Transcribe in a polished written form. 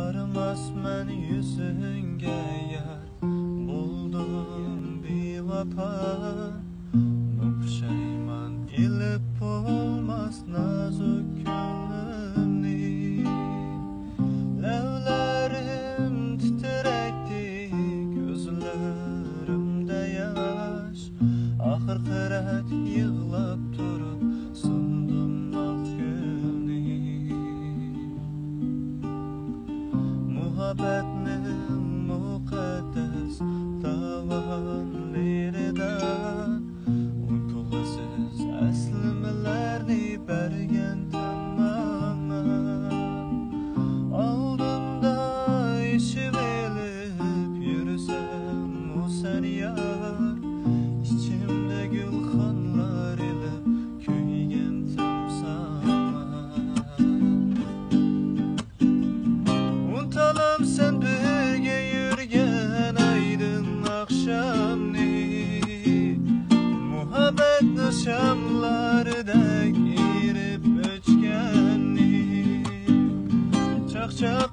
Barmasman yüzünge yar, buldum bir vapa. Pişayman ilip olmaz nazuk gönlümni. Levlerim titrekti, gözlerimde yaş. Ahır kırat yığlap durup sundum ak gülni. Muhabbetnin mukaddes tavanlarida uykug'isiz aslimalarni bergan tamaman. Oldimda ishib elib yursam o sen yar, ichimda gulxanlar ilib kuygan timsohman. Unutalam sen birga yurgan aydin akşamni, muhabbetni shamlaridek erib o'chganni. Chaqchaq